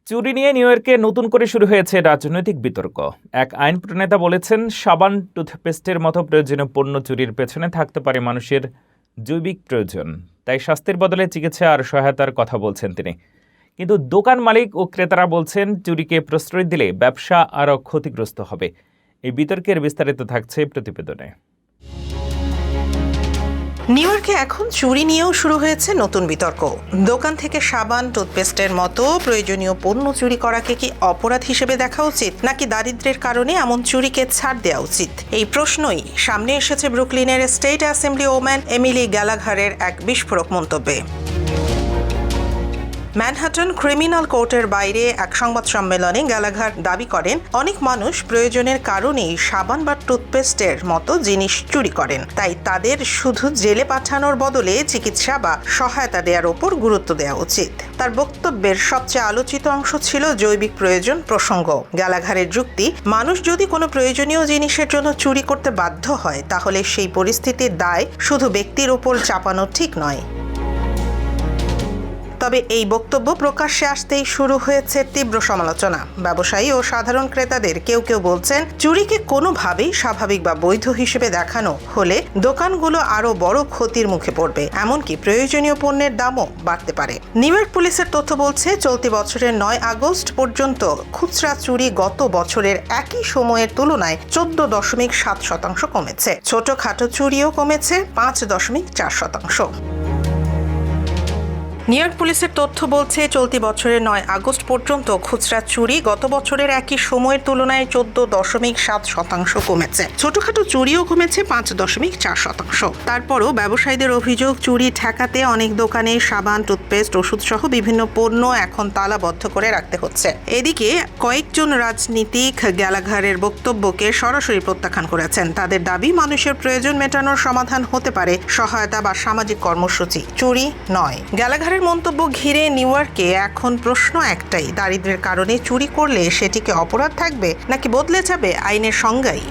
চুরি নিয়ে নিউ ইয়র্কে নতুন করে শুরু হয়েছে রাজনৈতিক বিতর্ক। এক আইন প্রণেতা বলেছেন, সাবান, টুথপেস্টের মতো প্রয়োজনীয় পণ্য চুরির পেছনে থাকতে পারে মানুষের জৈবিক প্রয়োজন, তাই স্বাস্থ্যের বদলে চিকিৎসা আর সহায়তার কথা বলছেন তিনি। কিন্তু দোকান মালিক ও ক্রেতারা বলছেন, চুরিকে প্রশ্রয় দিলে ব্যবসা আরও ক্ষতিগ্রস্ত হবে। এই বিতর্কের বিস্তারিত থাকছে প্রতিবেদনে। নিউ ইয়র্কে এখন চুরি নিয়েও শুরু হয়েছে নতুন বিতর্ক। দোকান থেকে সাবান, টুথপেস্টের মতো প্রয়োজনীয় পণ্য চুরি করাকে কি অপরাধ হিসেবে দেখা উচিত, নাকি দারিদ্র্যের কারণে এমন চুরিকে ছাড় দেওয়া উচিত? এই প্রশ্নই সামনে এসেছে ব্রুকলিনের স্টেট অ্যাসেম্বলি ওম্যান এমিলি গ্যালাঘারের এক বিস্ফোরক মন্তব্যে। ম্যানহাটন ক্রিমিনাল কোর্টের বাইরে এক সংবাদ সম্মেলনে গ্যালাঘার দাবি করেন, অনেক মানুষ প্রয়োজনের কারণেই সাবান বা টুথপেস্টের মতো জিনিস চুরি করেন, তাই তাদের শুধু জেলে পাঠানোর বদলে চিকিৎসা বা সহায়তা দেওয়ার ওপর গুরুত্ব দেওয়া উচিত। তার বক্তব্যের সবচেয়ে আলোচিত অংশ ছিল জৈবিক প্রয়োজন প্রসঙ্গ। গ্যালাঘারের যুক্তি, মানুষ যদি কোনো প্রয়োজনীয় জিনিসের জন্য চুরি করতে বাধ্য হয়, তাহলে সেই পরিস্থিতির দায় শুধু ব্যক্তির ওপর চাপানো ঠিক নয়। তবে এই বক্তব্য প্রকাশ্যে আসতেই শুরু হয়েছে তীব্র সমালোচনা। ব্যবসায়ী ও সাধারণ ক্রেতাদের কেউ কেউ বলছেন, চুরিকে কোনোভাবেই স্বাভাবিক বা বৈধ হিসেবে দেখানো হলে দোকানগুলো আরও বড় ক্ষতির মুখে পড়বে, এমনকি প্রয়োজনীয় পণ্যের দামও বাড়তে পারে। নিউ ইয়র্ক পুলিশের তথ্য বলছে, চলতি বছরের ৯ আগস্ট পর্যন্ত খুচরা চুরি গত বছরের একই সময়ের তুলনায় 14.7% কমেছে। ছোটখাটো চুরিও কমেছে 5.4%। নিউ ইয়র্ক পুলিশের তথ্য বলছে, চলতি বছরের 9 আগস্ট পর্যন্ত খুচরা চুরি গত বছরের একই সময়ের তুলনায় 14.7% কমেছে। ছোটখাটো চুরিও কমেছে 5.4%। তারপরও ব্যবসায়ীদের অভিযোগ, চুরি ঠেকাতে অনেক দোকানে সাবান, টুথপেস্ট, ওষুধ সহ বিভিন্ন পণ্য এখন তালাবদ্ধ করে রাখতে হচ্ছে। এদিকে কয়েকজন রাজনীতিক গ্যালাঘারের বক্তব্যকে সরাসরি প্রত্যাখ্যান করেছেন। তাদের দাবি, মানুষের প্রয়োজন মেটানোর সমাধান হতে পারে সহায়তা বা সামাজিক কর্মসূচি, চুরি নয়। গ্যালাঘারের মন্তব্য ঘিরে নিউ ইয়র্কে এখন প্রশ্ন একটাই, দারিদ্র্যের কারণে চুরি করলে সেটিকে অপরাধ থাকবে, নাকি বদলে যাবে আইনের সংজ্ঞাই?